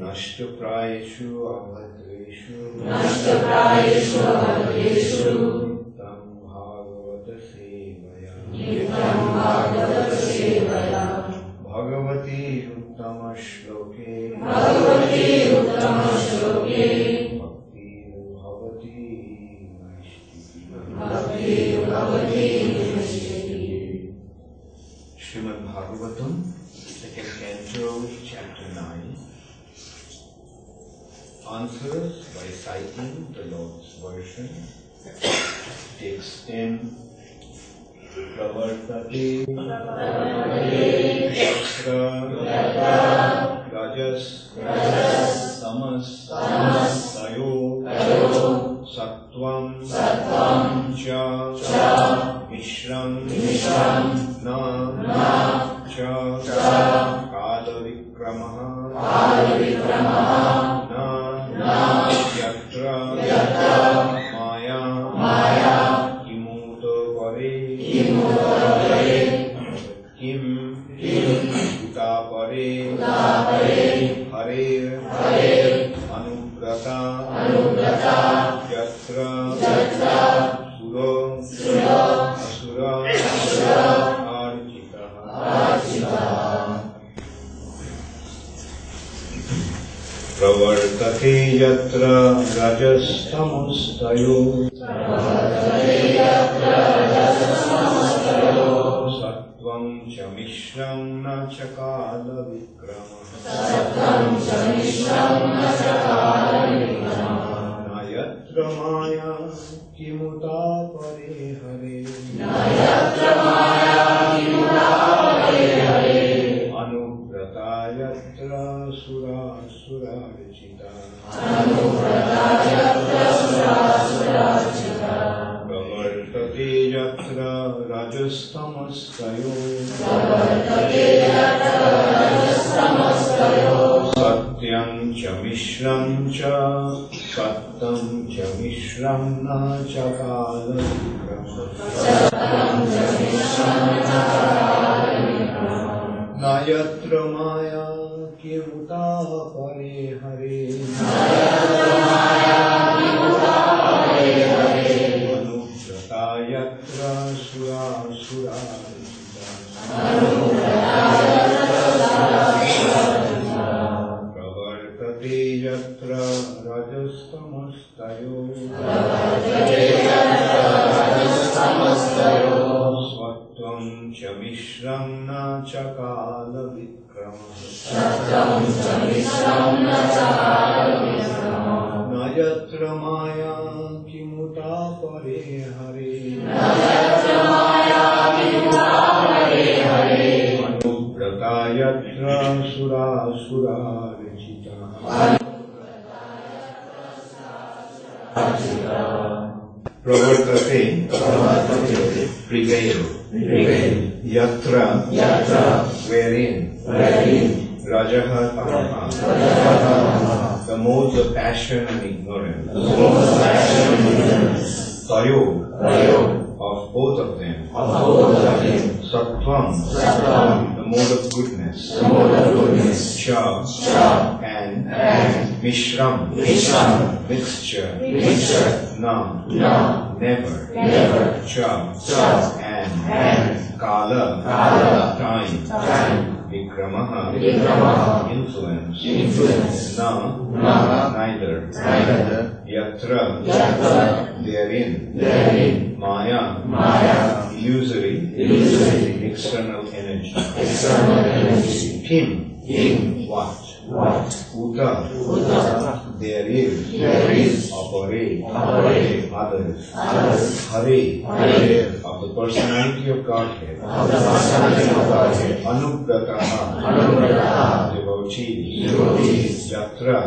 Nashtaprayeshu abhadreshu Tam bhagavata sevaya Bhagavati uttama shloke Bhakti bhavati naishti. Srimad Bhagavatam, second canto, chapter 9. Answers by citing the Lord's version. Takes 10. Pravartate Yatra Rajas Tamas Tayo Sattvam Cha Mishram Na Cha Kala Vikramaha Yatra Maya Kimuta Pare Kim Uta Pare Hare Anugrata Yatra Sura Asura Arjita. Pravartate yatra rajastamustayo Sattvam cha mishram na chakala vikrama Na yatra maya kimuta pare hare Anugrata yatra sura Surarchita. Pravartate yatra rajastamastayo Satyam cha mishram cha Sattam cha mishram na chakala Nayatra maya Kimuta pare hare Anugrata yatra sura Pravartate yatra rajastamastayo Svatvam cha mishram na chakala vikrama Nayatra maya kimuta pare hare Anugrata yatra sura rachita Pravartate prevail Yatra wherein Rajaha Tamaha the modes of passion and ignorance Tayo of both of them Sattvam the mode of goodness Cha and Mishram mixture Na never Cha and Kala time Vikramaha influence Na neither Yatra therein Maya illusory external energy Kim what Uta there is operate others Hare of the personality of Godhead Anugrataha devotees Yatra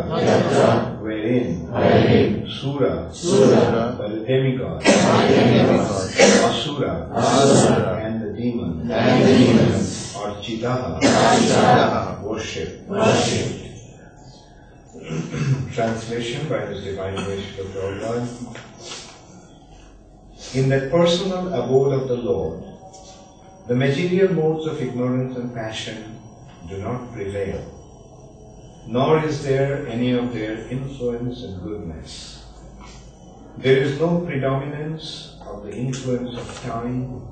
wherein Sura the demigod Asura and the demons Architaha worship. Translation by His Divine Grace of God. In that personal abode of the Lord, the material modes of ignorance and passion do not prevail, nor is there any of their influence and goodness. There is no predominance of the influence of time,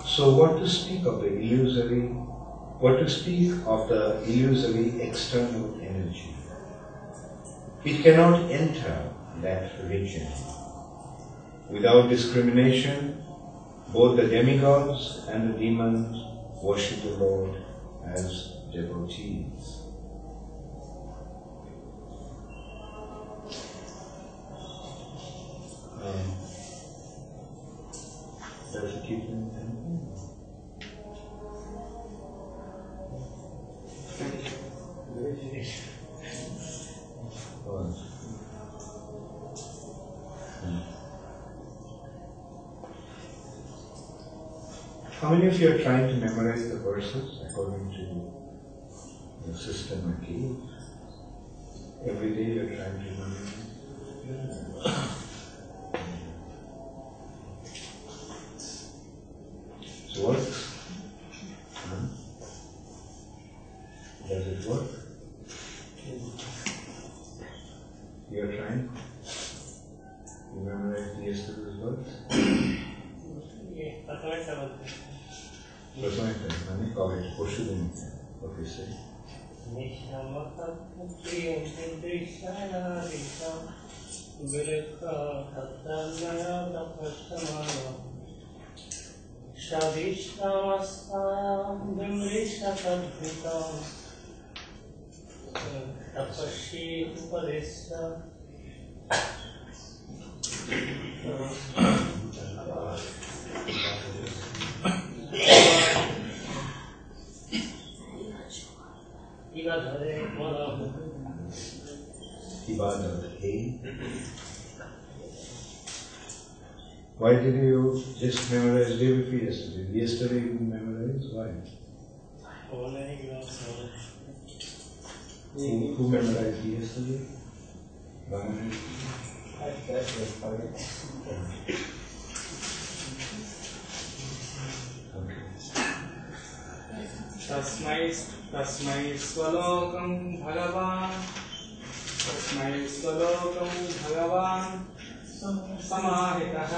so what to speak of the illusory external energy? It cannot enter that region. Without discrimination, both the demigods and the demons worship the Lord as devotees. Does it keep them? How many of you are trying to memorize the verses according to the system I gave? Every day you're trying to memorize? It works? Does it work? You're trying? You memorize yesterday's words? College, okay, say. Why did you just memorize day before yesterday? Yesterday you didn't memorize? Why? Who memorized yesterday? तस्मै स्वलोकं भगवान् समाहितः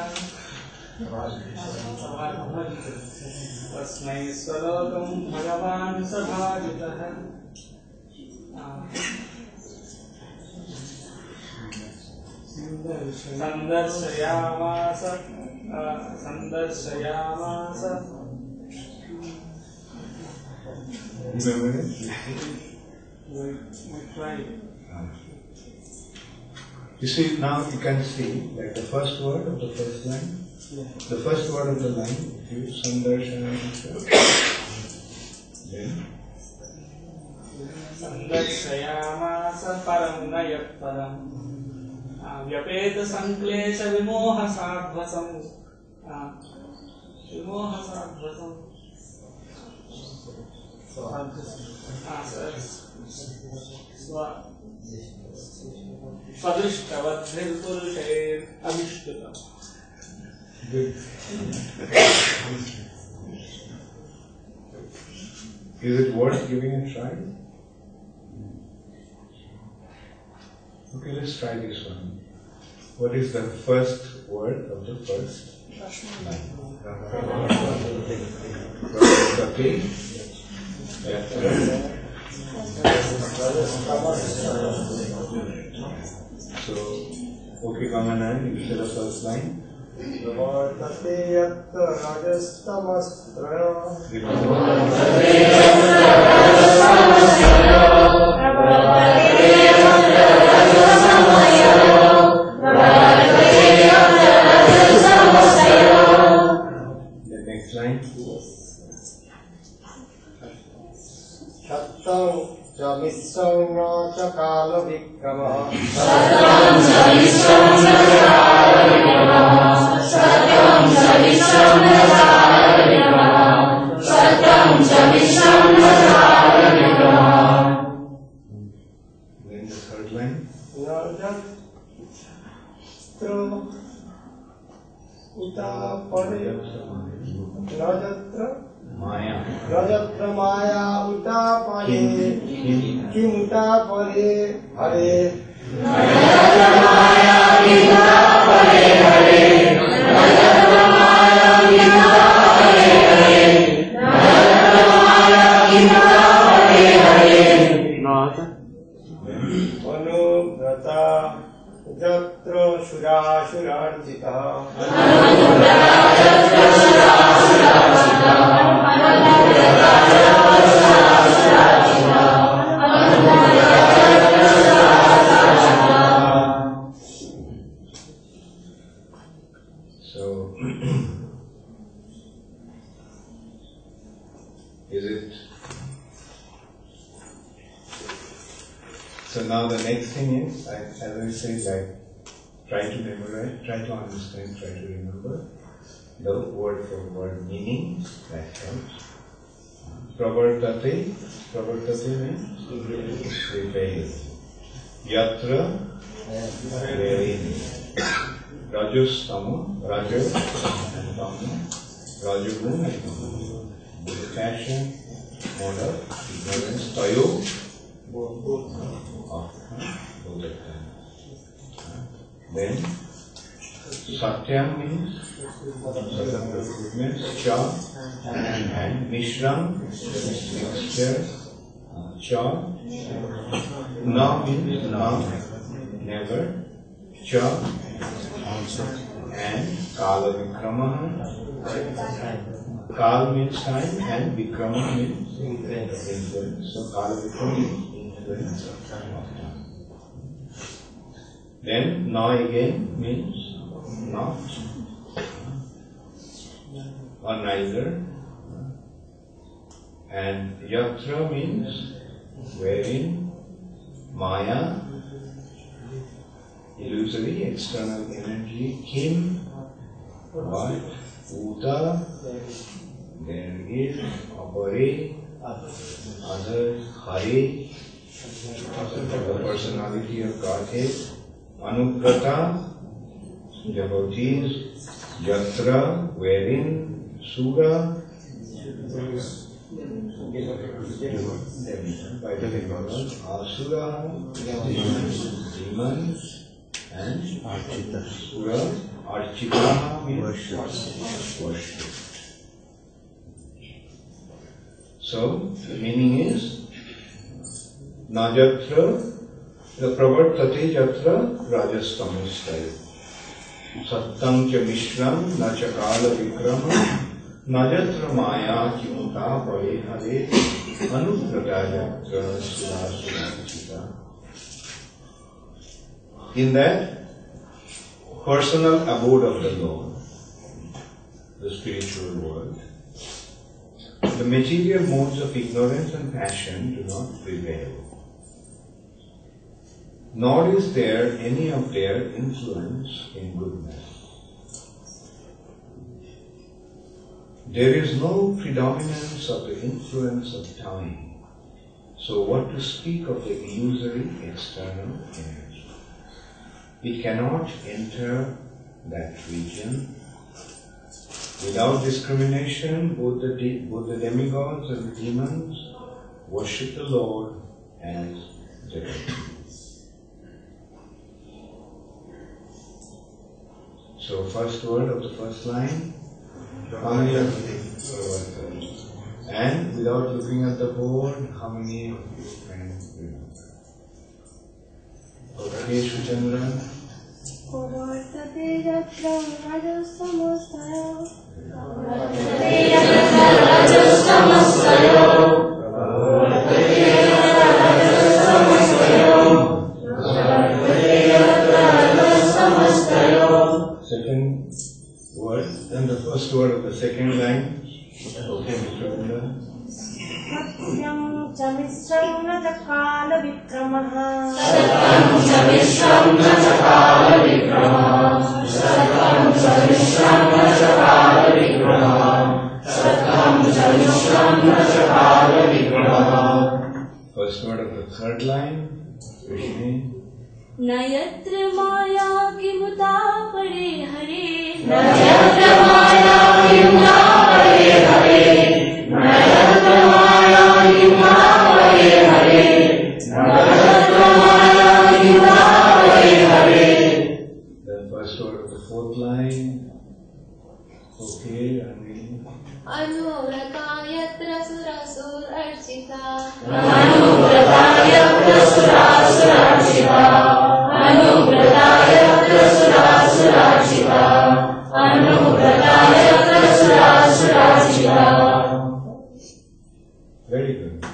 तस्मै स्वलोकं भगवान् सभाजितः संदर्शयामास Remember it? We tried. You see, now you can see that the first word of the first line, the first word of the line, if you sandarshamasa, then sandarsayamasa param nayat param vyapeta sanklesha vimoha sadvasam Swadrishtavadhir Avishtuta. Good. Is it worth giving a try? Okay, let's try this one. What is the first word of the first line? Bhakti Charu. So, okay, Kamana, you say the first line. The next line. Jamisanga Chakala Vikrama Satam Jamisanga Chakala Vikrama Satam Jamisanga Chakala Vikrama Satam Jamisanga Chakala Vikrama. Then the third line. Uta परे नजत्र माया उता परे किमुता परे हरे नजत्र माया किमुता परे हरे नजत्र माया किमुता परे हरे नजत्र माया किमुता परे हरे अनुव्रता जत्र सुरासुरार्चितः So, is it? So now the next thing is, as I said, like, try to memorize, try to understand, try to remember the word for word meaning, that helps. Pravartate means prevail. Yatra, wherein. Rajas, Tama, Rajas and Tama, Rajagun and Tama. The passion, mode of ignorance, Tayo, both of them. Then, Satyam means Cha and Mishram, mixture, Cha. Na means na, never, Cha. And Kala Vikrama. Kal means time and Vikrama means influence. So Kala Vikrama means influence of time. Then Na again means not or neither. And Yatra means wherein Maya, illusory external energy, Kim, what, Uta, there is, Apare, others, Hare, the personality of Godhead, Anugrata, devotees, Yatra, wherein, Sura, by the Asura, demons, and Sura, Archita means worship. So, the meaning is, Najatra, the pravartate jatra rajastamustayo. Sattam cha mishram na chakala vikrama najatra maya kimuta pare hare anugrata jatra sudasudachita. In that personal abode of the Lord, the spiritual world, the material modes of ignorance and passion do not prevail. Nor is there any of their influence in goodness. There is no predominance of the influence of time. So what to speak of the illusory external energy? It cannot enter that region. Without discrimination, both the demigods and the demons worship the Lord as devotees. So, first word of the first line, how many of you? And without looking at the board, how many of you can remember? Okay, Shuchandra. Pravartate yatra rajastamustayo. Second word, then the first word of the second line. Okay, Mr. Gunda. Satyam cha mishram na chakala vikramaha. Satyam cha mishram na chakala vikramaha. Satyam cha mishram na chakala vikramaha. Satyam cha mishram na chakala vikramaha. First word of the third line. Krishna. न यत्र माया किमुता परे हरे न यत्र अनुव्रता यत्र सुरसुरर्चिता अनुव्रता यत्र सुरासुरार्चिता अनुव्रता यत्र सुरासुरार्चिता अनुव्रता यत्र सुरासुरार्चिता. Very good.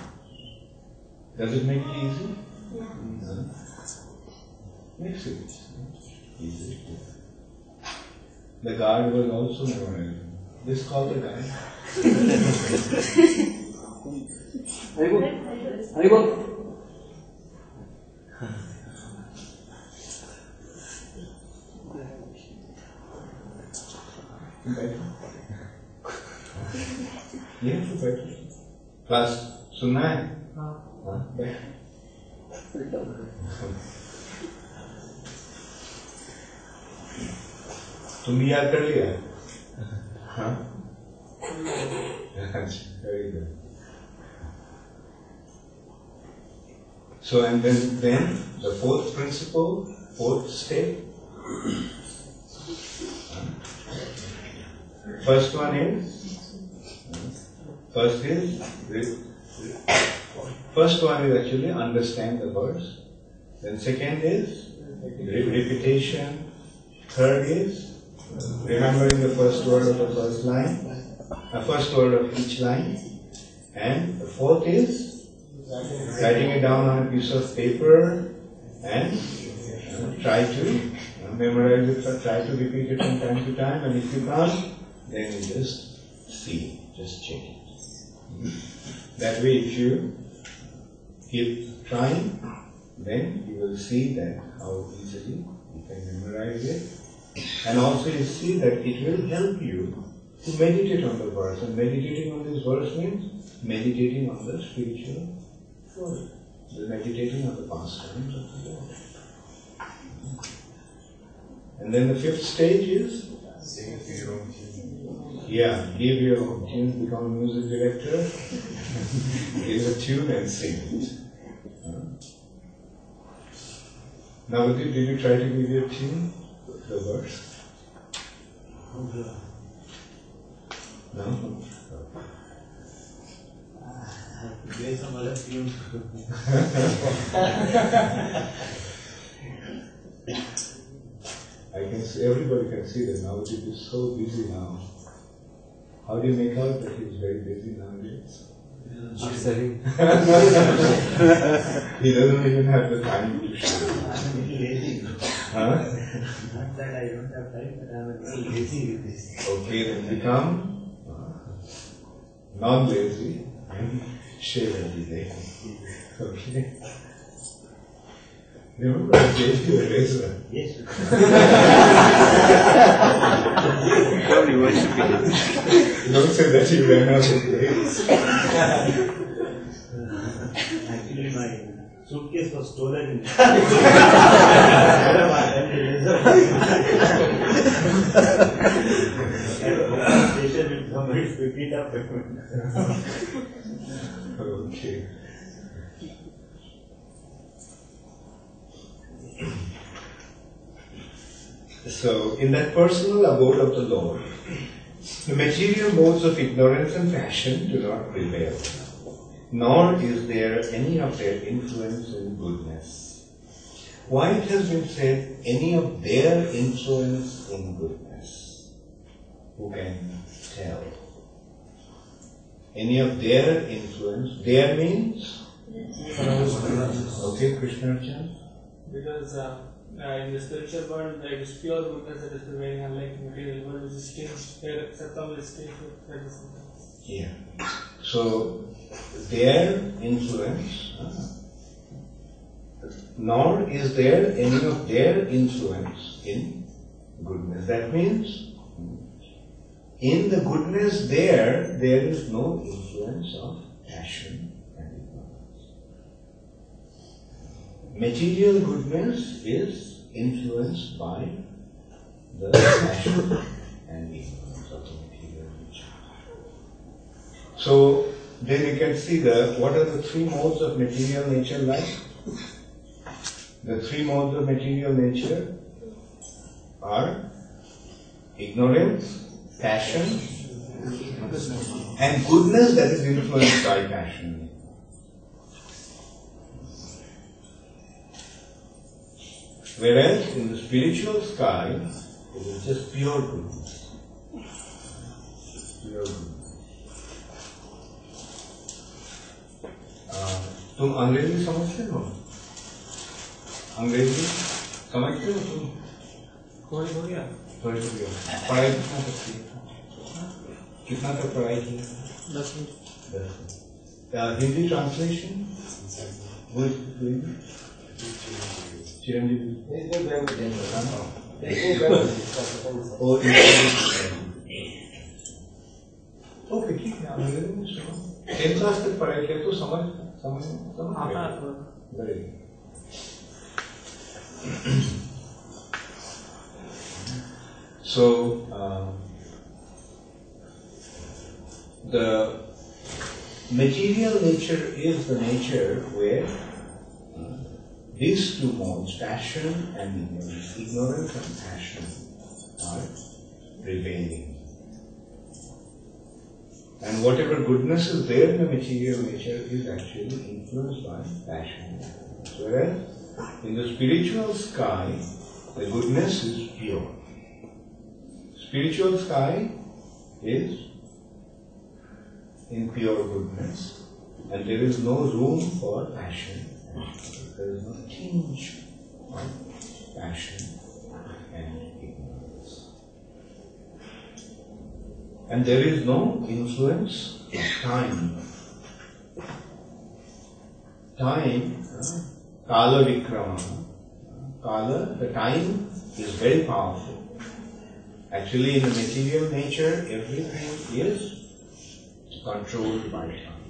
Does it make it easy? No. Makes it easy. The guard was also memorized. Just call the guy. Very good. ये तो बैठ क्लास सुनना है हाँ बैठ तुम भी याद कर लिया हाँ very good. So and then the fourth principle, fourth step. First one is actually understand the verse. Then second is repetition. Third is remembering the first word of the first line, first word of each line. And the fourth is writing it down on a piece of paper and try to memorize it, try to repeat it from time to time, and if you can't, then you just see, just check it. That way, if you keep trying, then you will see that how easily you can memorize it, and also you see that it will help you to meditate on the verse, and meditating on this verse means meditating on the spiritual world, meditating on the pastimes of the Lord. And then the fifth stage is give your own tune, become a music director, give a tune and sing it. Now, did you try to give your tune, the verse? No? Play some other tune. I can see, everybody can see that Navadip is so busy now. How do you make out that he's very busy nowadays? Upselling. He doesn't even have the time to show. I'm lazy. Huh? Not that I don't have time, but I'm a little lazy with this. Okay, then become non-lazy and shave every day. Okay? Remember, I gave you a razor. Yes. Don't say that you ran out of blades. Actually, my suitcase was stolen. Station will come and pick it up. Okay. So, in that personal abode of the Lord, the material modes of ignorance and passion do not prevail, nor is there any of their influence in goodness. Why it has been said, any of their influence in goodness? Who can tell? Any of their influence, there means? Okay, Krishna Chan? Because in the spiritual world, there is pure goodness that is prevailing, unlike material world, which is changed. Where Satam is changed, that is something. Yeah. So, their influence, nor is there any of their influence in goodness. That means, in the goodness there is no influence of passion and ignorance. Material goodness is influenced by the passion and ignorance of the material nature. So, then you can see what are the three modes of material nature like? The three modes of material nature are ignorance, passion, And goodness that is influenced by passion. Whereas in the spiritual sky, it is just pure goodness. Pure goodness. तुम अंग्रेजी समझते हो? अंग्रेजी समझते हो तुम? थोड़ी थोड़ी यार। थोड़ी थोड़ी। पढ़ाई कितना तक की? कितना तक पढ़ाई की? 10वीं। हिंदी ट्रांसलेशन? वो चिरंजीवी। ओके ठीक है अंग्रेजी में सुनो। 10 क्लास तक पढ़ाई किया तो समझ आता है। Very good. So the material nature is the nature where these two modes, passion and ignorance and passion, are prevailing. And whatever goodness is there in the material nature is actually influenced by passion. Whereas in the spiritual sky, the goodness is pure. Spiritual sky is in pure goodness, and there is no room for passion. There is no tinge of passion and ignorance. And there is no influence of time. Time, Kala Vikrama. Kala, the time is very powerful. Actually, in the material nature, everything is controlled by time.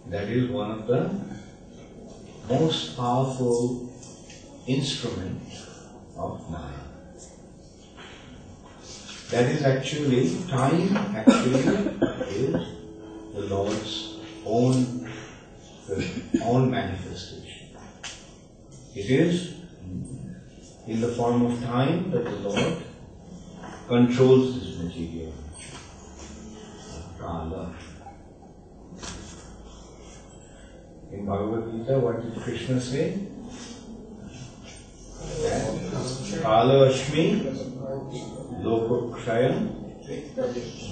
That is one of the most powerful instruments of Maya. That is actually, time actually is the Lord's own manifestation. It is in the form of time that the Lord controls this material Kala. In Bhagavad Gita, what did Krishna say? Kala Ashmi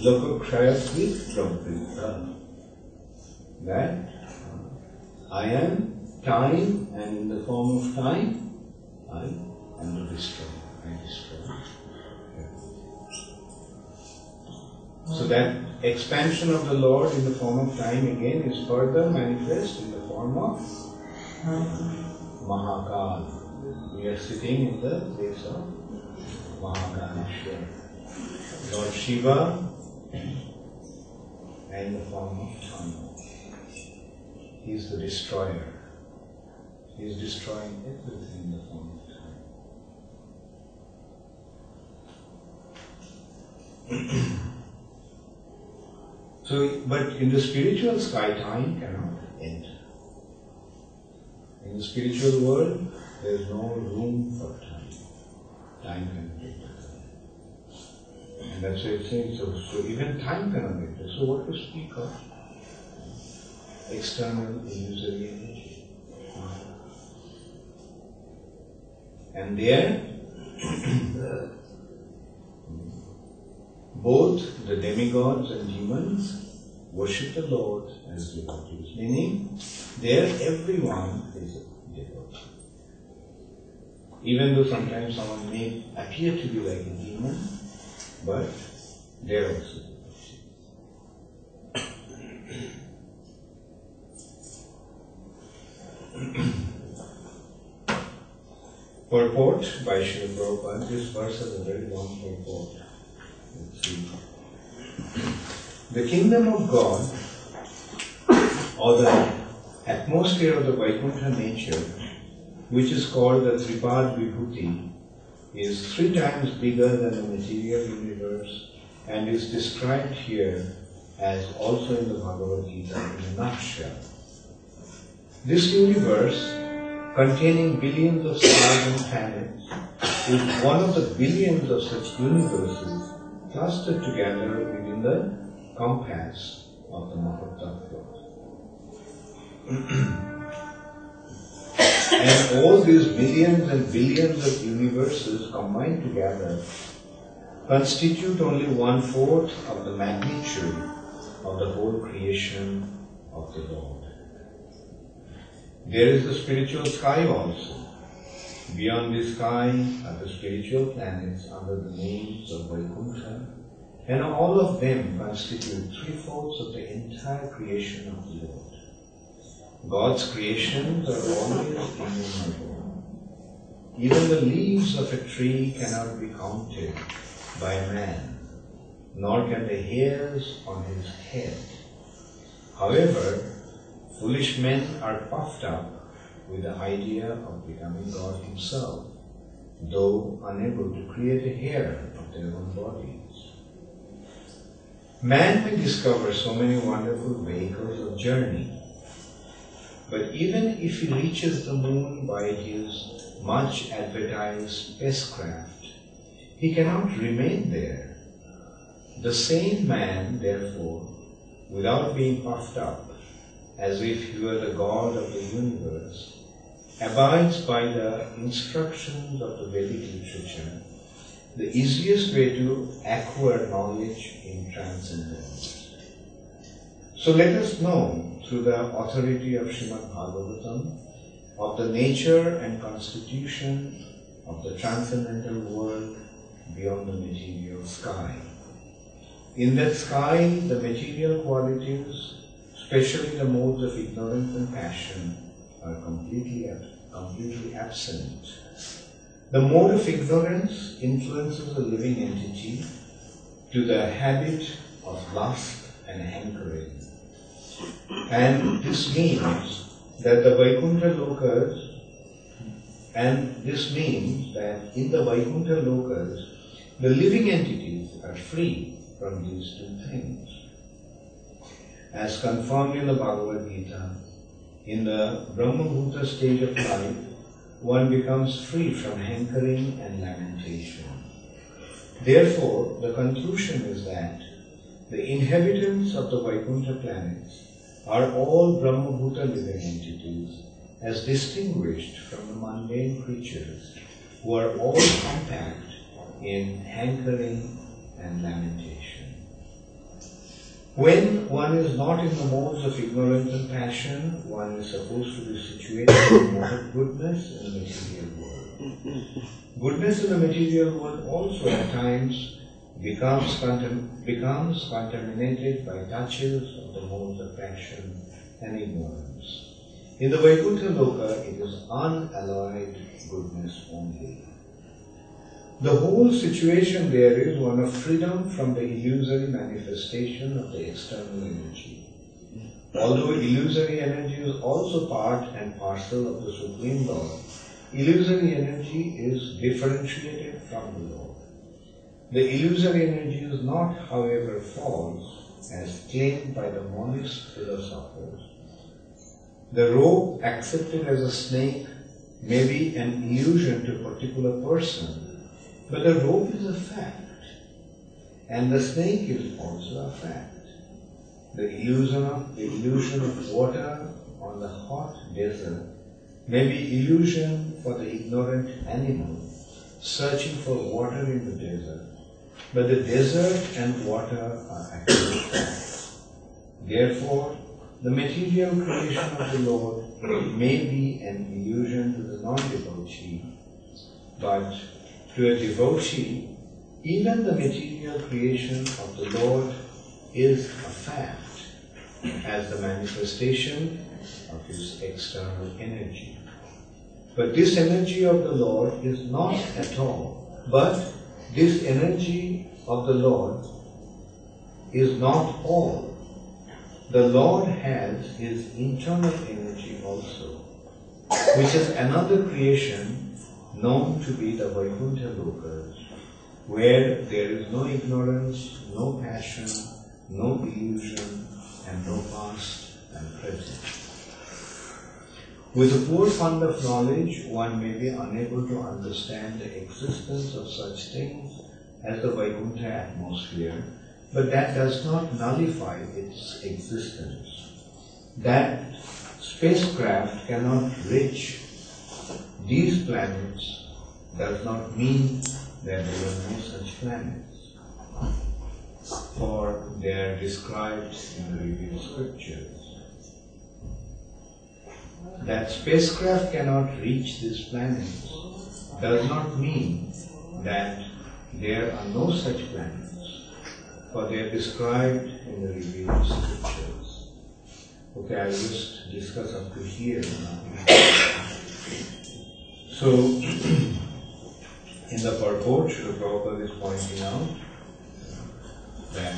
Lokakshayasvi Pravrita. That I am time, and in the form of time, I am the destroyer. I destroy. So that expansion of the Lord in the form of time again is further manifest in the form of Mahakal. We are sitting in the place of Mahakaleshwar. Lord Shiva and the form of time. He is the destroyer. He is destroying everything in the form of time. So, but in the spiritual sky, time cannot end. In the spiritual world, there is no room for time. Time cannot enter. And that's why it's saying, so even time cannot enter. So what to speak of? External illusory energy. And there, both the demigods and demons worship the Lord as devotees. Meaning, there everyone is a devotee. Even though sometimes someone may appear to be like a demon, but they are also devotees. Purport by Srila Prabhupada. This verse has a very long purport. Let's see. The kingdom of God, or the atmosphere of the Vaikuntha nature, which is called the Tripad Vibhuti, is 3 times bigger than the material universe and is described here as also in the Bhagavad Gita in a nutshell. This universe, containing billions of stars and planets, is one of the billions of such universes clustered together within the compass of the Mahatattva. And all these millions and billions of universes combined together constitute only 1/4 of the magnitude of the whole creation of the Lord. There is the spiritual sky also. Beyond the sky are the spiritual planets under the names of Vaikuntha, and all of them constitute 3/4 of the entire creation of the Lord. God's creations are always innumerable. Even the leaves of a tree cannot be counted by man, nor can the hairs on his head. However, foolish men are puffed up with the idea of becoming God himself, though unable to create a hair of their own bodies. Man may discover so many wonderful vehicles of journey, but even if he reaches the moon by his much advertised spacecraft, he cannot remain there. The same man, therefore, without being puffed up, as if he were the God of the universe, abides by the instructions of the Vedic literature, the easiest way to acquire knowledge in transcendence. So let us know, through the authority of Srimad Bhagavatam, of the nature and constitution of the transcendental world beyond the material sky. In that sky, the material qualities, especially the modes of ignorance and passion, are completely absent. The mode of ignorance influences a living entity to the habit of lust and hankering. And this means that in the Vaikuntha Lokas, the living entities are free from these two things. As confirmed in the Bhagavad Gita, in the Brahma-bhuta stage of life, one becomes free from hankering and lamentation. Therefore, the conclusion is that the inhabitants of the Vaikuntha planets are all Brahma-bhuta living entities, as distinguished from the mundane creatures, who are all compact in hankering and lamentation. When one is not in the modes of ignorance and passion, one is supposed to be situated in the mode of goodness in the material world. Goodness in the material world also at times becomes contaminated by touches of the modes of passion and ignorance. In the Vaikuntha Loka, it is unalloyed goodness only. The whole situation there is one of freedom from the illusory manifestation of the external energy. Although illusory energy is also part and parcel of the Supreme Lord, illusory energy is differentiated from the Lord. The illusory energy is not, however, false, as claimed by the monist philosophers. The rope accepted as a snake may be an illusion to a particular person, but the rope is a fact, and the snake is also a fact. The illusion of water on the hot desert may be illusion for the ignorant animal searching for water in the desert, but the desert and water are actual facts. Therefore, the material creation of the Lord may be an illusion to the non-devotee, but to a devotee, even the material creation of the Lord is a fact, as the manifestation of his external energy. But this energy of the Lord is not at all, but this energy of the Lord is not all. The Lord has his internal energy also, which is another creation known to be the Vaikuntha Lokas, where there is no ignorance, no passion, no illusion, and no past and present. With a poor fund of knowledge, one may be unable to understand the existence of such things as the Vaikuntha atmosphere, but that does not nullify its existence. That spacecraft cannot reach these planets does not mean that there are no such planets, for they are described in the revealed scriptures. That spacecraft cannot reach these planets does not mean that there are no such planets, for they are described in the revealed scriptures. Okay, I'll just discuss up to here now. So, in the purport, the Prabhupada is pointing out that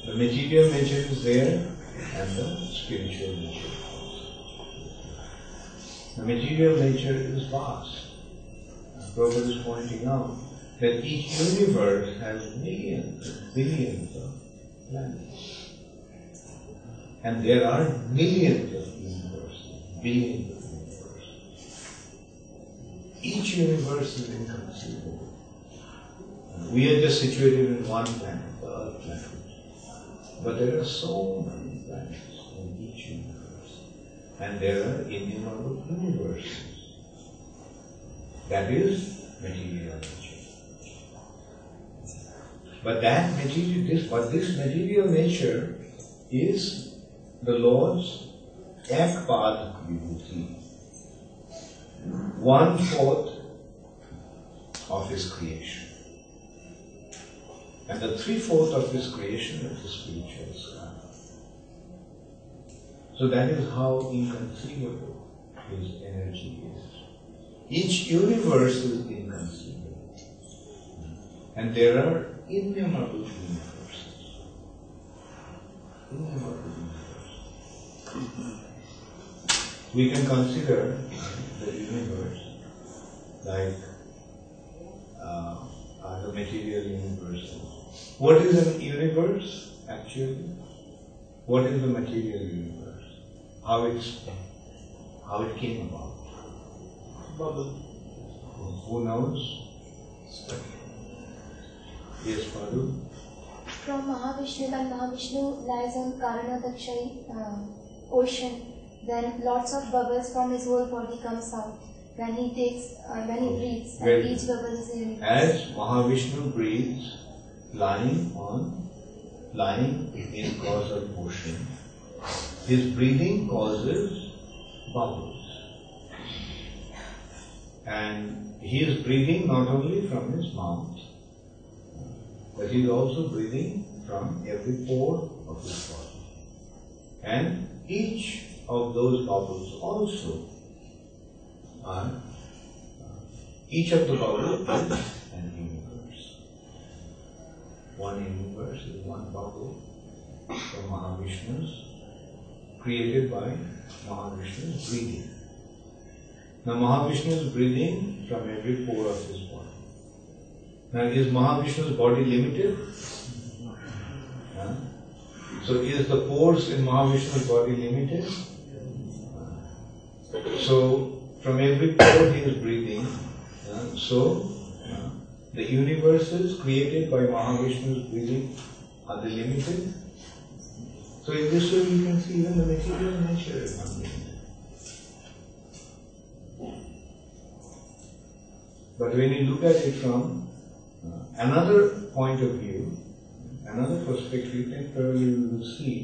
the material nature is there and the spiritual nature. The material nature is vast. Prabhupada is pointing out that each universe has millions and billions of planets. And there are millions of universes, billions of universes. Each universe is inconceivable. We are just situated in one planet, the Earth planet. But there are so many planets in each universe. And there are innumerable universes. That is material nature. But this material nature is the Lord's ekpad vibhuti, 1/4 of His creation. And the 3/4 of His creation is the spiritual sky. So that is how inconceivable His energy is. Each universe is inconceivable. And there are innumerable universes. Innumerable universes. We can consider the universe like the material universe. What is a universe actually? What is the material universe? How it came about? Bubble. Who knows? Yes, Madhu? From Mahavishnu, when Mahavishnu lies on Karanadaksha ocean, then lots of bubbles from his whole body comes out. When he breathes, and each bubble is a universe. As Mahavishnu breathes, lying in causal ocean, his breathing causes bubbles. And he is breathing not only from his mouth, but he is also breathing from every pore of his body. And each of those bubbles also are, each of the bubbles is an universe. One universe is one bubble from Mahavishnu's, created by Mahavishnu's breathing. Now Mahavishnu is breathing from every pore of his body. Now is Mahavishnu's body limited? So is the pores in Mahavishnu's body limited? So from every pore he is breathing. The universes created by Mahavishnu's breathing, are they limited? So in this way you can see even the material nature is unlimited. But when you look at it from another point of view, another perspective, then probably you will see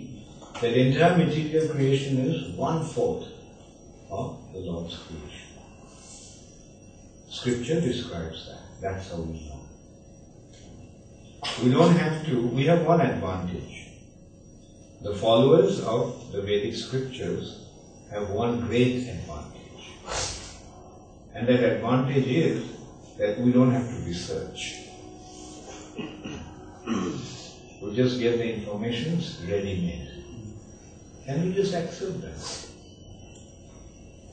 that entire material creation is 1/4 of the Lord's creation. Scripture describes that. That's how we know. We don't have to, we have one advantage. The followers of the Vedic scriptures have one great advantage. And that advantage is that we don't have to research. We just get the information ready-made. And we just accept that.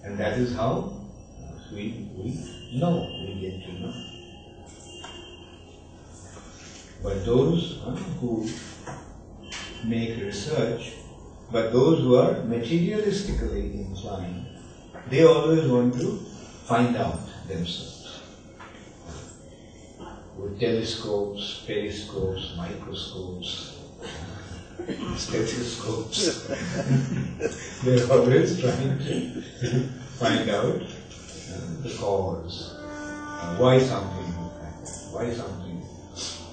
And that is how we know, we get to know. But those who make research, But those who are materialistically inclined, they always want to find out themselves. With telescopes, periscopes, microscopes, stethoscopes, they're always trying to find out the cause, why something happens, why something.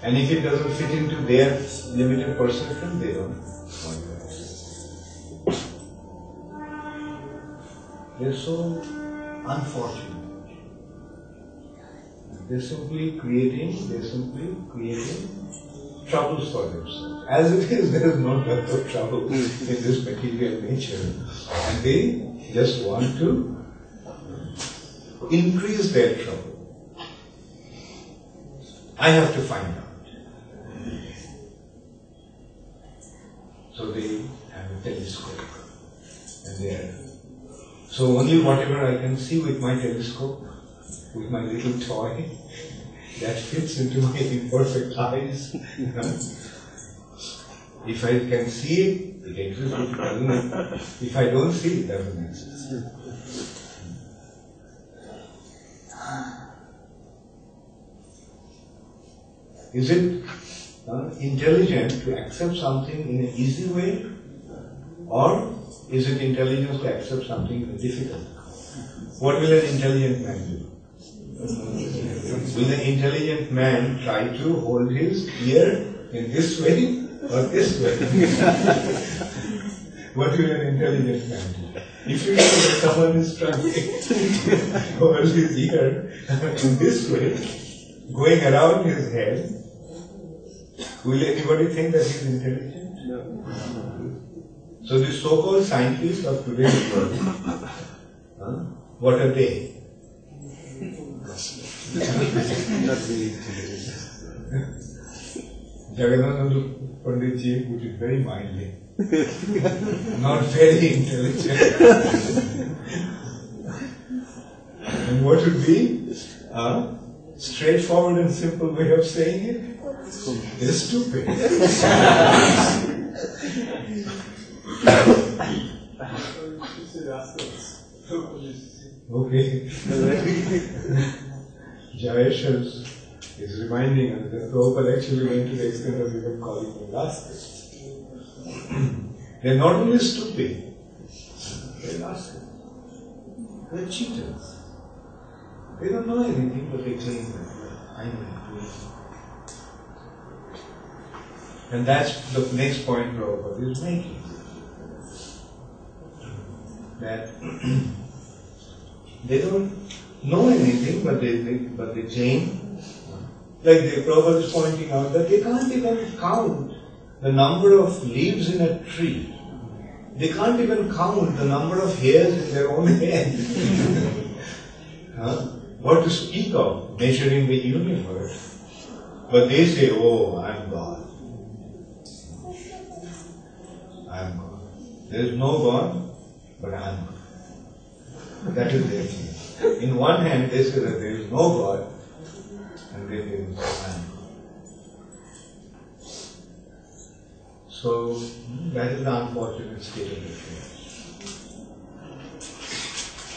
And if it doesn't fit into their limited perception, they don't want to accept it. They're so unfortunate. They're simply creating troubles for themselves. As it is, there is no lot of trouble in this material nature. And they just want to increase their trouble. I have to find out. So they have a telescope. And they are. So only whatever I can see with my telescope, with my little toy, that fits into my imperfect eyes. If I can see it, it exists. If I don't see it, it doesn't exist. Is it intelligent to accept something in an easy way, or is it intelligent to accept something in a difficult way? What will an intelligent man do? Will an intelligent man try to hold his ear in this way or this way? What will an intelligent man do? If you know that someone is trying to hold his ear in this way, going around his head, will anybody think that he is intelligent? No. So the so-called scientists of today's world, what are they? Not really intelligent. Jagannath Pandit ji put it very mildly. Not very intelligent. And what would be a straightforward and simple way of saying it? They're stupid. Okay. Jayesh is reminding us that Prabhupada actually went to the extent of even calling them rascals. They're not only stupid, they're rascals. They're cheaters. They don't know anything, but they claim that I know it. And that's the next point Prabhupada is making. That they don't know anything, but they claim. Like the Prabhupada is pointing out that they can't even count the number of leaves in a tree. They can't even count the number of hairs in their own head. What to speak of measuring the universe? But they say, oh, I am God. I am God. There is no God, but I am God. That is their thing. In one hand, they say that there is no God, and they say, I am God. So, that is the unfortunate state of affairs.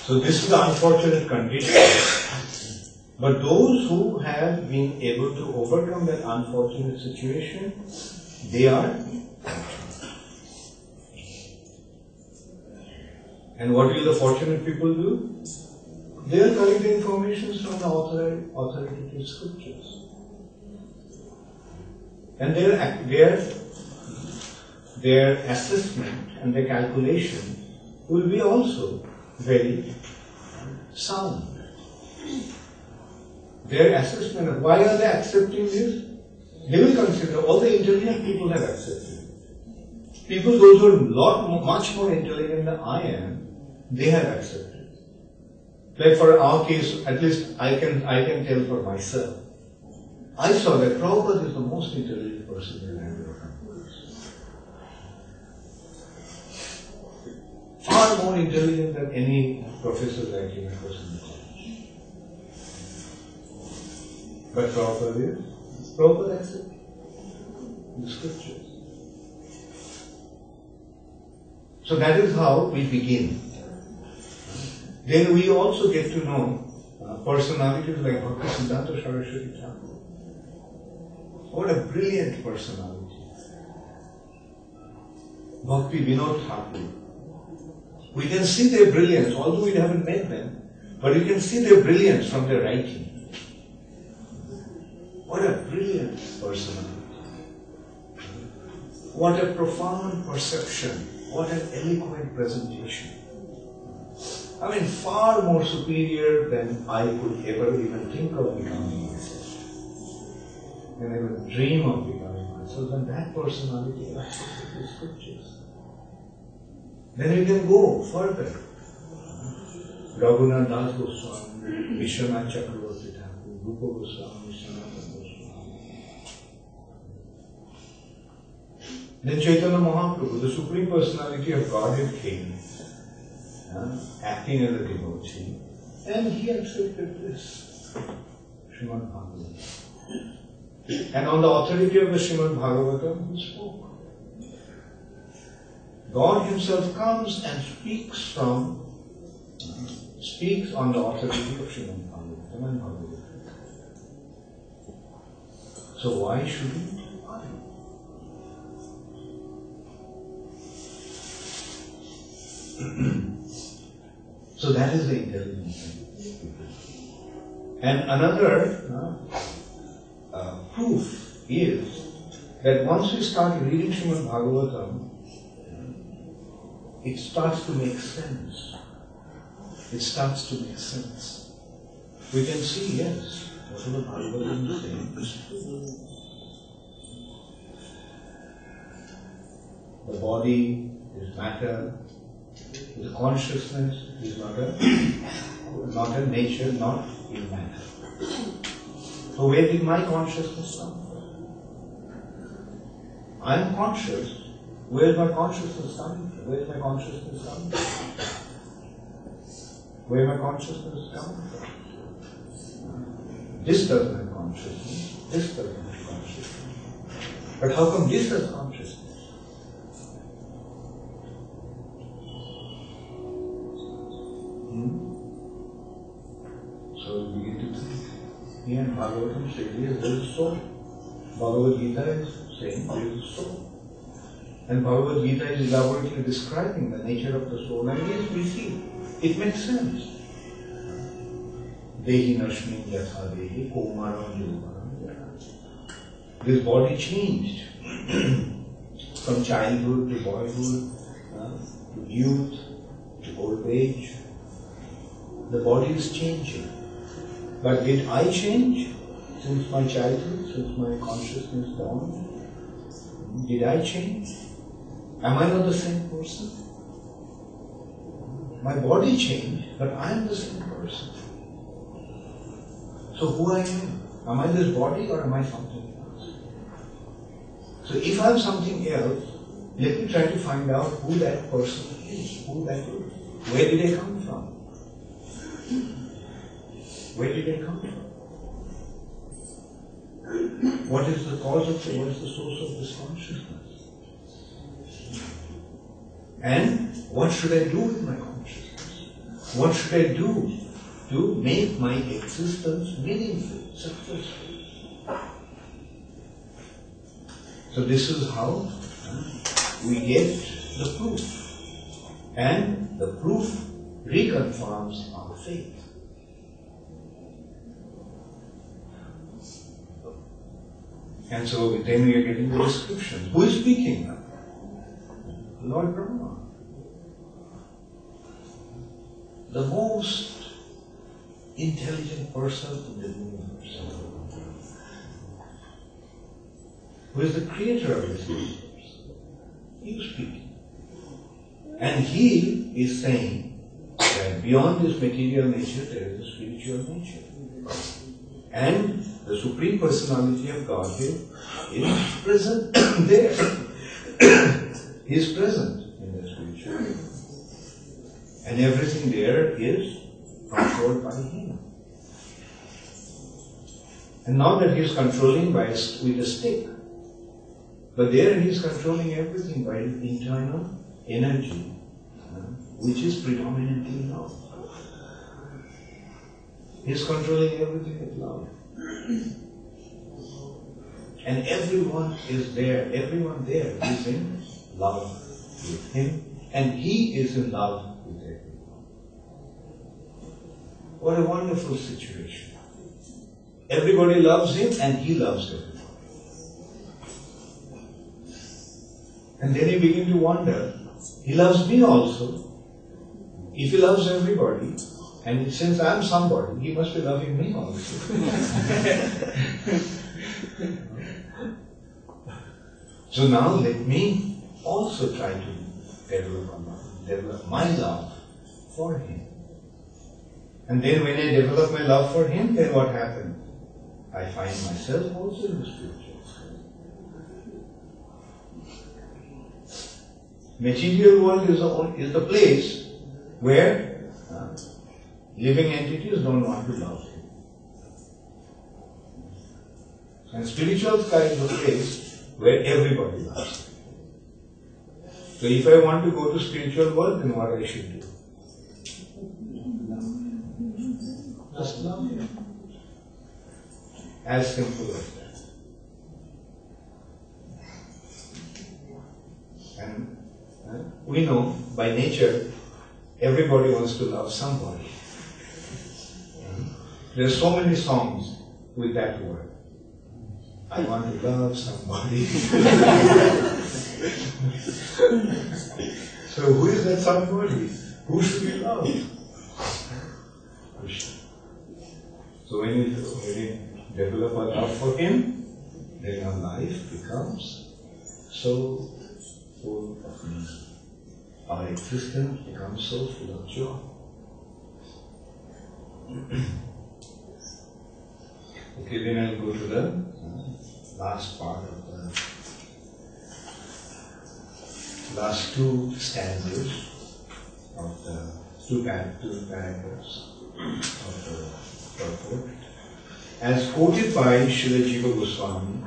So, this is the unfortunate condition. But those who have been able to overcome that unfortunate situation, they are. And what will the fortunate people do? They are collecting information from the authoritative scriptures. And their assessment and their calculation will be also very sound. Their assessment of why are they accepting this? They will consider all the intelligent people have accepted it. People, those who are much more intelligent than I am, they have accepted. Like for our case, at least I can tell for myself. I saw that Prabhupada is the most intelligent person in India. Far more intelligent than any professor like him across in the college. But Prabhupada accepted the scriptures. So that is how we begin. Then we also get to know personalities like Bhakti Saraswati Thakur. What a brilliant personality. Bhakti Vinod Thakur. We can see their brilliance, although we haven't met them, but we can see their brilliance from their writing. What a brilliant personality. What a profound perception. What an eloquent presentation. I mean, far more superior than I could ever even think of becoming myself. And even dream of becoming myself. And that personality is absolutely scriptures. Then we can go further. Raghunath Das Goswami, Vishwanath Chakravarti Thakur, Rupa Goswami, Sanatana Goswami. Then Chaitanya Mahaprabhu, the Supreme Personality of Godhead, came, acting as a devotee, and he accepted this, Srimad Bhagavatam. And on the authority of the Srimad Bhagavatam, he spoke. God Himself comes and speaks on the authority of Srimad Bhagavatam and Bhagavatam. So why shouldn't I? So that is the intelligent thing. And another proof is that once we start reading Srimad Bhagavatam, it starts to make sense. It starts to make sense. We can see, yes, what the Bhagavatam is saying is true. The body is matter. The consciousness is not a nature, not in matter. So where did my consciousness come from? I am conscious. Where is my consciousness coming from? Where is my consciousness coming from? Where my consciousness coming from? This doesn't have consciousness. This doesn't have consciousness. But how come this has consciousness? So we begin to think. Here in Bhagavatam says there is a soul. Bhagavad Gita is saying there is a soul. And Bhagavad Gita is elaborately describing the nature of the soul. And yes, we see, it makes sense. Dehi nashmin yatha dehi komaram yogaram. This body changed from childhood to boyhood, to youth, to old age. The body is changing. But did I change since my childhood, since my consciousness dawned? Did I change? Am I not the same person? My body changed, but I am the same person. So who I am? Am I this body or am I something else? So if I am something else, let me try to find out who that person is, who that is. Where did I come from? Where did I come from? What is the cause of it? What is the source of this consciousness? And what should I do with my consciousness? What should I do to make my existence meaningful, successful? So this is how we get the proof. And the proof reconfirms our faith. And so then we are getting the description. Who is speaking now? Lord Brahma. The most intelligent person in the universe. Who is the creator of this universe. He is speaking. And he is saying that beyond this material nature there is a spiritual nature. And the Supreme Personality of Godhead is present there. He is present in the spiritual world. And everything there is controlled by Him. And not that He is controlling with a stick, but there He is controlling everything by His internal energy which is predominantly love. He is controlling everything with love. And everyone is there, everyone there is in love with him, and he is in love with everyone. What a wonderful situation. Everybody loves him and he loves everyone. And then you begin to wonder, he loves me also. If he loves everybody, and since I am somebody, he must be loving me also. So now let me also try to develop my love for him. And then when I develop my love for him, then what happens? I find myself also in the spiritual state. Material world is the place where living entities don't want to love him. And spiritual sky is the place where everybody loves him. So if I want to go to spiritual world, then what I should do? Just love him. As simple as that. And we know by nature, everybody wants to love somebody. There are so many songs with that word. I want to love somebody. So who is that somebody? Who should we love? Krishna. So when we develop our love for him, then our life becomes so full of meaning. Our existence becomes so full of joy. Okay, then I'll go to the last part of the last two stanzas of the two paragraphs of the purport. As quoted by Srila Jiva Goswami,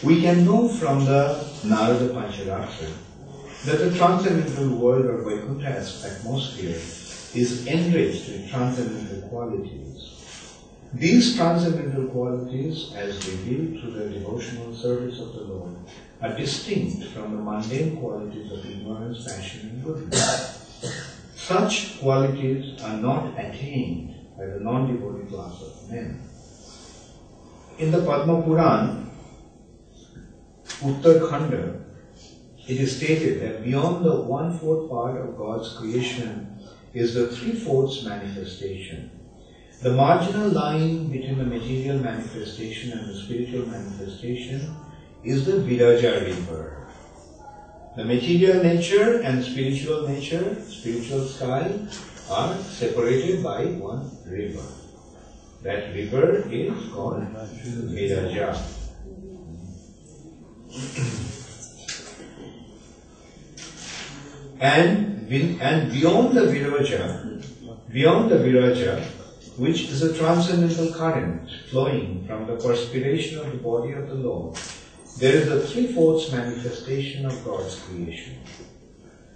we can know from the Narada Pancharakshara that the transcendental world or Vaikuntha atmosphere is enriched with transcendental qualities. These transcendental qualities, as revealed through the devotional service of the Lord, are distinct from the mundane qualities of ignorance, passion, and goodness. Such qualities are not attained by the non-devotee class of men. In the Padma Puran, Uttarakhanda, it is stated that beyond the 1/4 part of God's creation is the 3/4 manifestation. The marginal line between the material manifestation and the spiritual manifestation is the Viraja river. The material nature and spiritual nature, spiritual sky, are separated by one river. That river is called Viraja. And beyond the Viraja, which is a transcendental current flowing from the perspiration of the body of the Lord, there is a 3/4 manifestation of God's creation.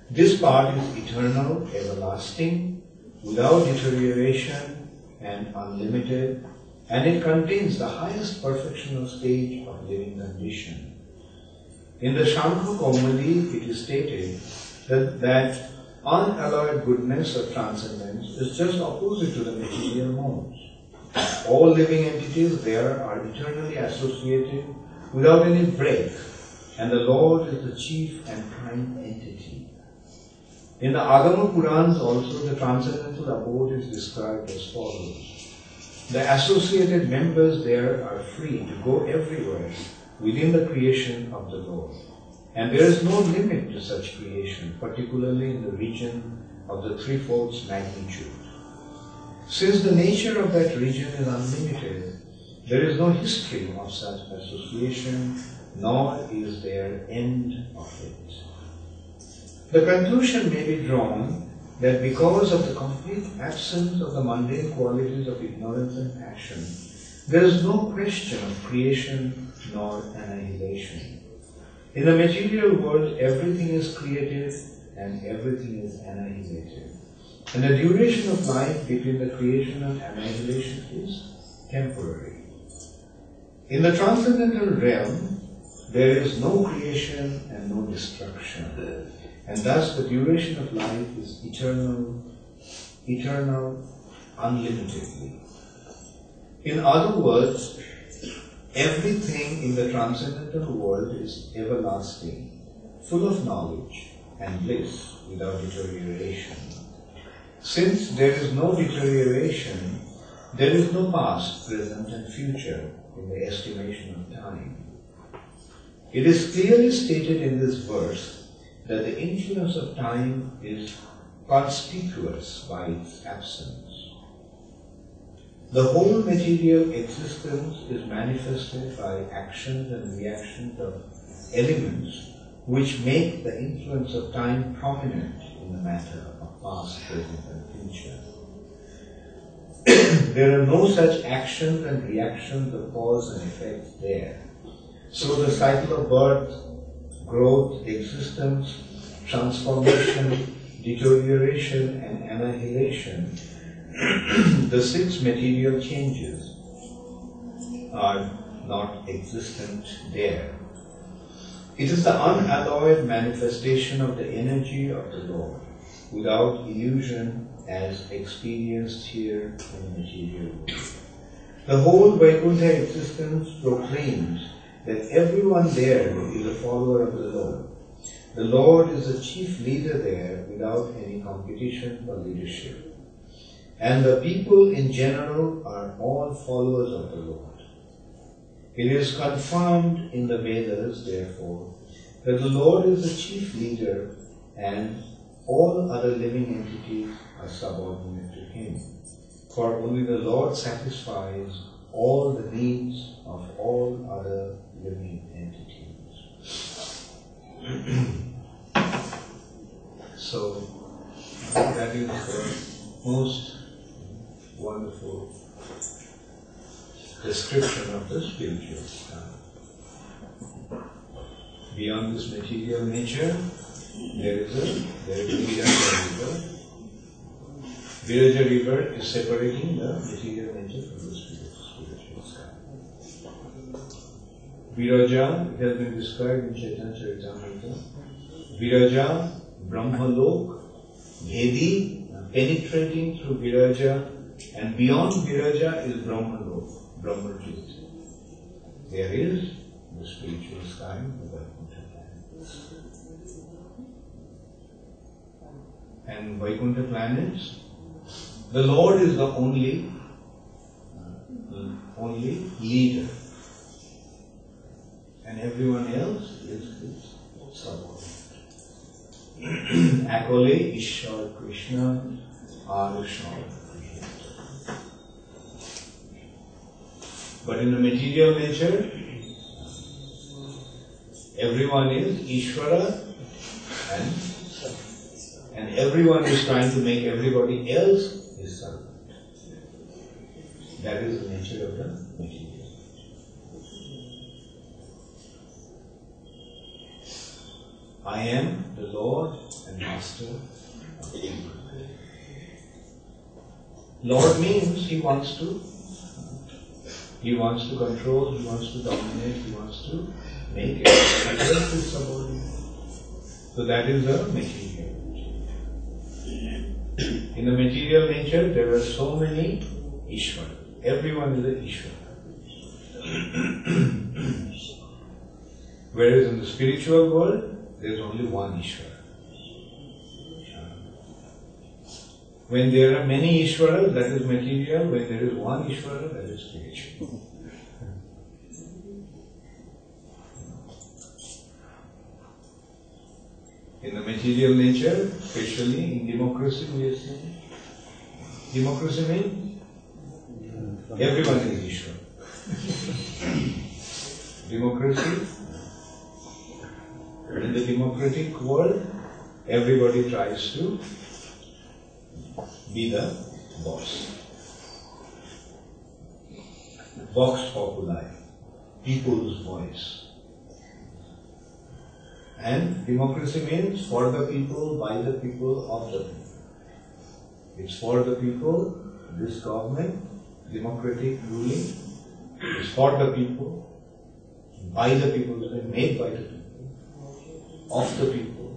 This part is eternal, everlasting, without deterioration and unlimited, and it contains the highest perfectional stage of living condition. In the Shankha Kaumali, it is stated that unalloyed goodness of transcendence is just opposite to the material modes. All living entities there are eternally associated without any break, and the Lord is the chief and prime entity. In the Agama Purans also, the transcendental abode is described as follows. The associated members there are free to go everywhere within the creation of the Lord. And there is no limit to such creation, particularly in the region of the 3/4 magnitude. Since the nature of that region is unlimited, there is no history of such association, nor is there end of it. The conclusion may be drawn that because of the complete absence of the mundane qualities of ignorance and passion, there is no question of creation nor annihilation. In the material world, everything is created and everything is annihilated. And the duration of life between the creation and annihilation is temporary. In the transcendental realm, there is no creation and no destruction, and thus the duration of life is eternal, unlimitedly. In other words, everything in the transcendental world is everlasting, full of knowledge and bliss without deterioration. Since there is no deterioration, there is no past, present and future in the estimation of time. It is clearly stated in this verse that the influence of time is conspicuous by its absence. The whole material existence is manifested by actions and reactions of elements which make the influence of time prominent in the matter of past, present and future. There are no such actions and reactions of cause and effect there. So the cycle of birth, growth, existence, transformation, deterioration and annihilation, the 6 material changes are not existent there. It is the unalloyed manifestation of the energy of the Lord, without illusion as experienced here in the material world. The whole Vaikuntha existence proclaims that everyone there is a follower of the Lord. The Lord is the chief leader there without any competition for leadership. And the people in general are all followers of the Lord. It is confirmed in the Vedas, therefore, that the Lord is the chief leader and all other living entities are subordinate to Him. For only the Lord satisfies all the needs of all other living entities. So, that is the most wonderful description of the spiritual sky. Beyond this material nature, there is a Viraja river. Viraja river is separating the material nature from the spiritual sky. Viraja, it has been described in Chaitanya Charitamrita. Viraja, Brahmalok, Bhedi, penetrating through Viraja, and beyond Viraja is Brahmalok, Brahmajit. There is the spiritual sky of the Vaikuntha planets. And Vaikuntha planets, the Lord is the only leader, and everyone else is subordinate. Akole Ishwar Krishna Arushar. But in the material nature, everyone is Ishvara and everyone is trying to make everybody else his servant. That is the nature of the material. I am the Lord and Master of the people. Lord means He wants to control, He wants to dominate, He wants to make everything else his subordinate. So that is the material nature. In the material nature, there are so many Ishvara. Everyone is an Ishvara. Whereas in the spiritual world, there is only one Ishvara. When there are many Ishvaras, that is material. When there is one Ishvara, that is spiritual. In the material nature, especially in democracy, we are saying, democracy means everyone is Ishvara. Democracy, in the democratic world, everybody tries to be the boss. Vox populi, people's voice. And democracy means for the people, by the people, of the people. It's for the people, this government, democratic ruling, is for the people, by the people, made by the people, of the people.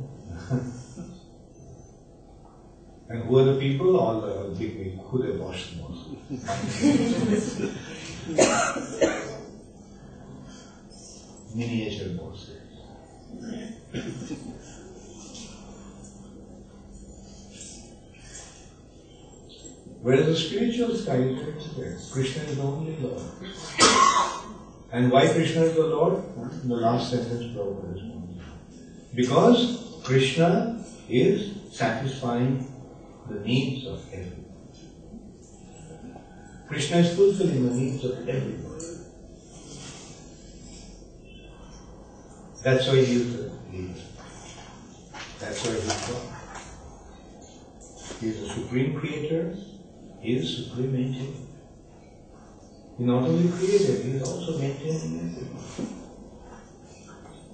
And who are the people? All the big who they wash the most. Miniature bosses. Whereas the spiritual side is there. Krishna is the only Lord. And why Krishna is the Lord? The last sentence Prabhupada responds. Because Krishna is satisfying the needs of everyone. Krishna is fulfilling the needs of everyone. That's why he is the leader. That's why he is God. He is the supreme creator. He is supreme maintainer. He not only created, he is also maintaining everything.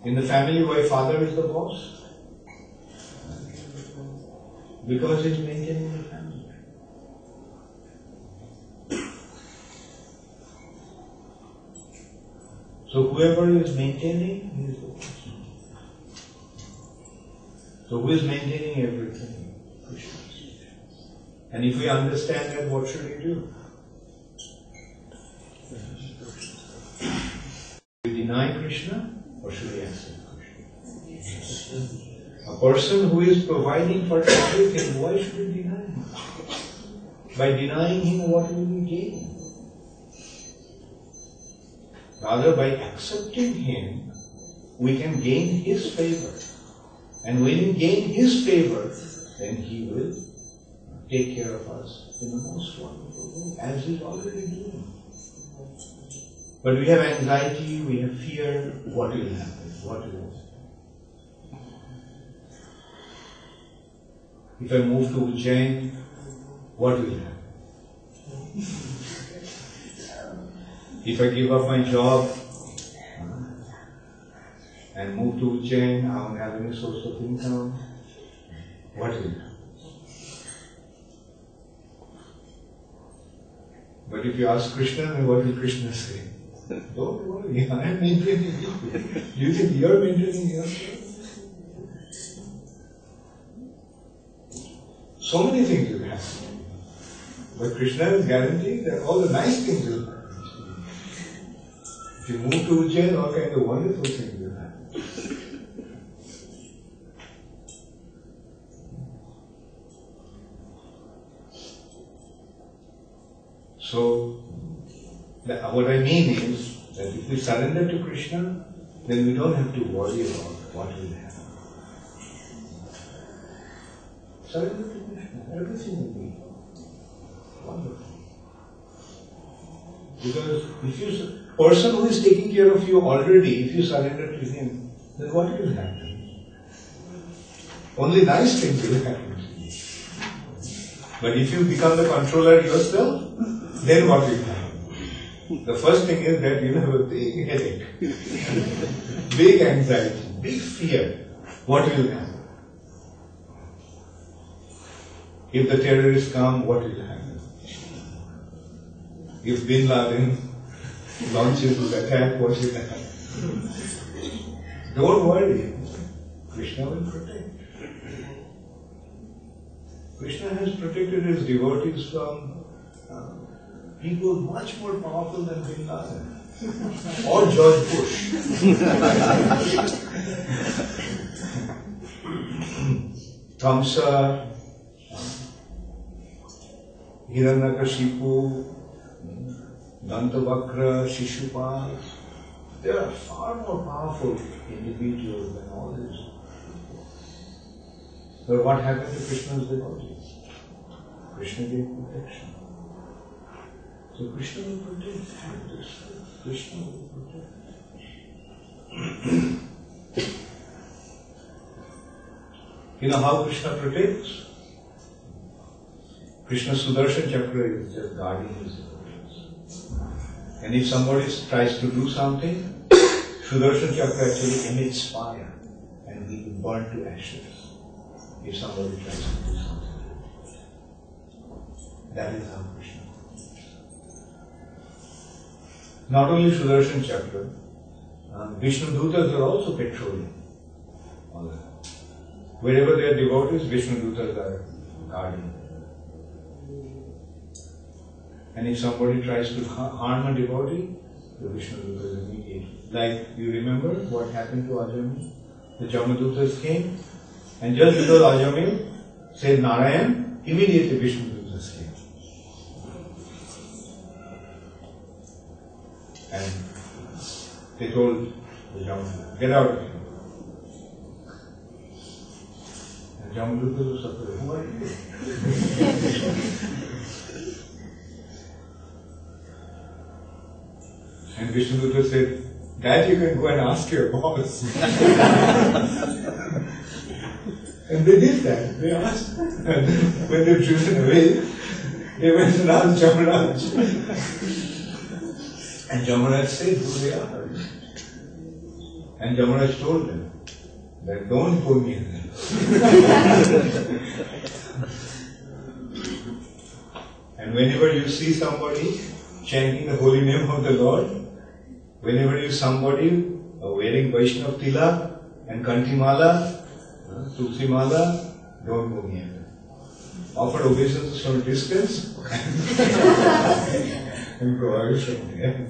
In the family, why father is the boss? Because he is maintaining the family. So whoever is maintaining, he is the boss. So who is maintaining everything? Krishna. And if we understand that, what should we do? Should we deny Krishna or should we accept Krishna? A person who is providing for everything, why should we deny him? By denying him, what will we gain? Rather, by accepting him, we can gain his favor. And when we gain his favor, then he will take care of us in the most wonderful way, as he's already doing. But we have anxiety, we have fear. What will happen? What will happen? If I move to Ujjain, what will happen? If I give up my job and move to Ujjain, I won't have any source of income, what will happen? But if you ask Krishna, then what will Krishna say? Don't worry, I am maintaining you. Do you think you are maintaining yourself? So many things will happen. But Krishna is guaranteeing that all the nice things will happen. If you move to Ujjain, all kinds of wonderful things will happen. So, what I mean is that if we surrender to Krishna, then we don't have to worry about what will happen. Surrender to Krishna, everything will be wonderful. Because if you, person who is taking care of you already, if you surrender to him, then what will happen? Only nice things will happen to you. But if you become the controller yourself, then what will happen? The first thing is that you have a big headache, big anxiety, big fear. What will happen? If the terrorists come, what will happen? If Bin Laden launches his attack, what will happen? Don't worry, Krishna will protect. Krishna has protected his devotees from people much more powerful than Bin Laden or George Bush. Kamsa, Hiranyakashipu, Dantavakra, Shishupal, they are far more powerful individuals than all these people. But what happened to Krishna's devotees? Krishna gave protection. So Krishna will protect this. Krishna will protect. You know how Krishna protects? Krishna's Sudarshan Chakra is just guarding his devotees. And if somebody tries to do something, Sudarshan Chakra actually emits fire and will be burnt to ashes if somebody tries to do something. That is how Krishna. Not only Sudarshan Chakra, Vishnu Dutas are also patrolling all that. Wherever there are devotees, Vishnu Dutas are guarding. And if somebody tries to harm a devotee, the Vishnu Dutas immediately. Like, you remember what happened to Ajamil? The Jamadutas came, and just because Ajamil said Narayan, immediately Vishnu Dutas came. And they told the Jamadutas, get out of here. And Jamadutas was surprised, who are you? And Vishnu Dutta said, that you can go and ask your boss. And they did that. They asked. And when they were driven away, they went and asked Jamaraj. And Jamaraj said who they are. And Jamaraj told them that don't go near them. And whenever you see somebody chanting the holy name of the Lord, whenever you see somebody wearing Vaishnav Tilak and Kantimala, Tulsi Mala, don't go near them. Offer obeisances from a distance and provide from there.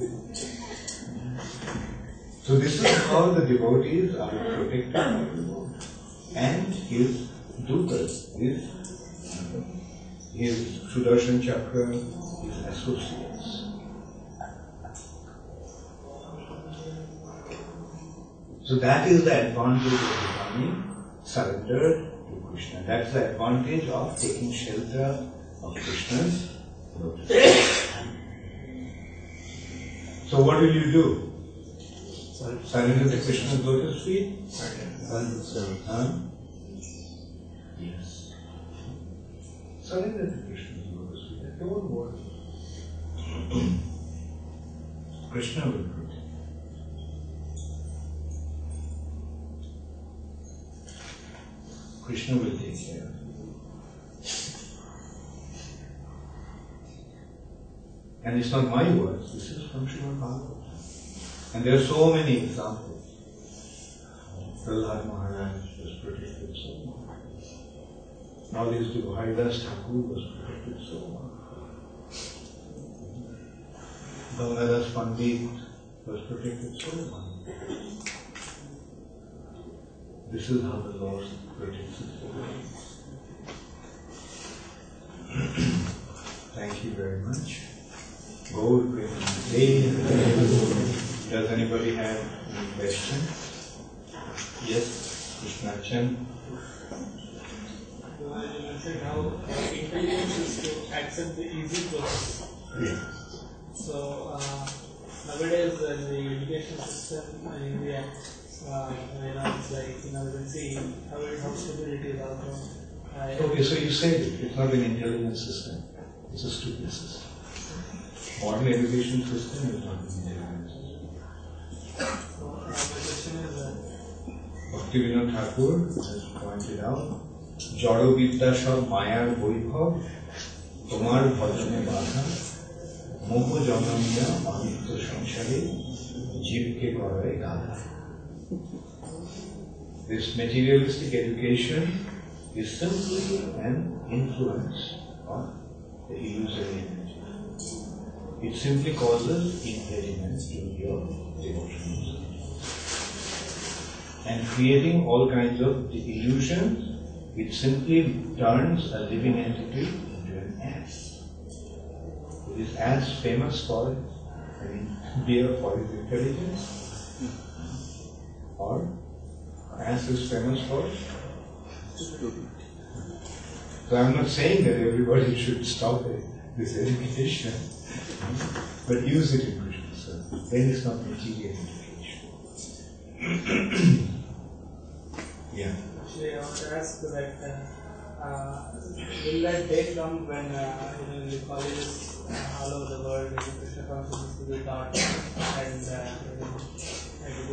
So this is how the devotees are protected by the Lord. And his dutas, his Sudarshan Chakra, his associates. So that is the advantage of becoming surrendered to Krishna. That's the advantage of taking shelter of Krishna's lotus. So what will you do? Surrender to Krishna's lotus feet? Huh? Yes. Surrender to Krishna's lotus feet. Don't worry. Krishna will protect. Krishna will take care of you. And it's not my words, this is from Srimad Bhagavatam. And there are so many examples. Prahlad Maharaj was protected so much. Now this Haridas Thakur was protected so much. Gangadas Pandit was protected so much. This is how the Lord protects his devotees. Thank you very much. Gaur Premanande. Does anybody have any question? Yes, Krishnachan. You mentioned how intelligence is to accept the easy process. Yeah. So nowadays in the education system in India, it's like, we can see how stupidity is out there. Okay, so you said it. It's not an intelligent system. It's a stupid system. Modern education system is not an intelligent system. So my question is Bhakti Thakur has pointed out, Jaro Vidya Shab Mayar Boibhav, Tomar Bhajane Bada, Moho Janamiya Mahitya Sanshare, Jeev Ke Karai Gadha. This materialistic education is simply an influence on the illusory energy. It simply causes impediment to your devotions. And creating all kinds of illusions, it simply turns a living entity into an ass. It is as famous for, deer for its intelligence, or ass is famous for stupidity. So I am not saying that everybody should stop this education, but use it in Krishna service. Then it's not material education. Yeah. actually I want to ask that will that day come when in the colleges all over the world Krishna consciousness will be taught and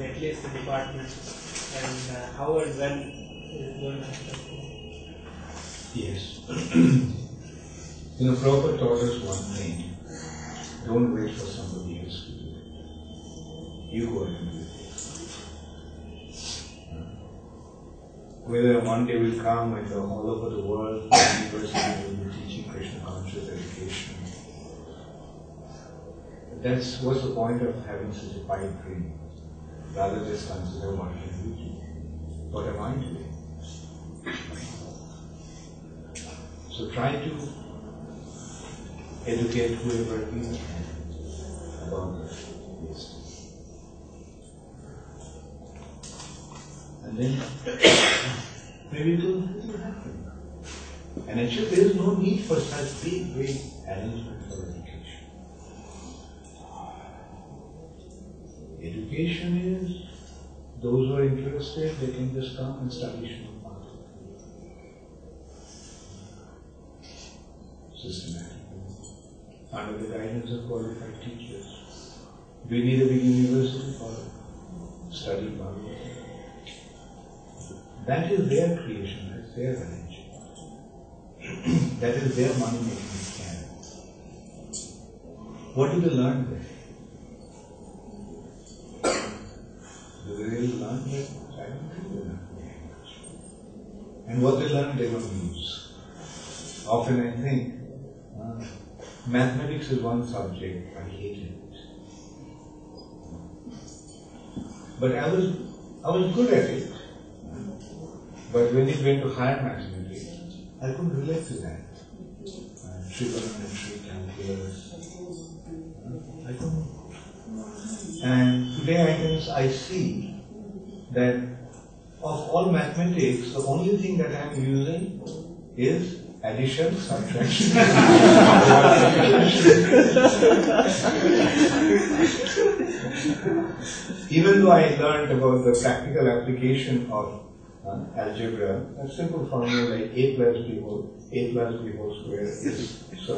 at least the department and how and when is going to happen. Yes. Prabhupada taught us one thing. Don't wait for somebody else to do it. You go ahead and do it. Whether one day will come when all over the world, the university will be teaching Krishna conscious education. That's what's the point of having such a pipe dream. Rather just consider what can we do. What am I doing? So try to educate whoever you can about this. And then maybe it will happen. And actually there is no need for such big arrangement for education. Education is, those who are interested, they can just come and study Srimad Bhagavatam. Systematically, under the guidance of qualified teachers. Do you need a big university for studying Bhagavatam? That is their creation, that's their arrangement. That is their money-making scam. What do they learn there? Do they really learn that? I don't think they learn very much. And what they learn, they don't use. Often I think, mathematics is one subject, I hated it. But I was good at it. But when it went to higher mathematics, I couldn't relate to that. Trigonometry, calculus, I couldn't. And today I see that of all mathematics, the only thing that I am using is addition, subtraction. Even though I learned about the practical application of algebra, a simple formula like a plus b whole square is so.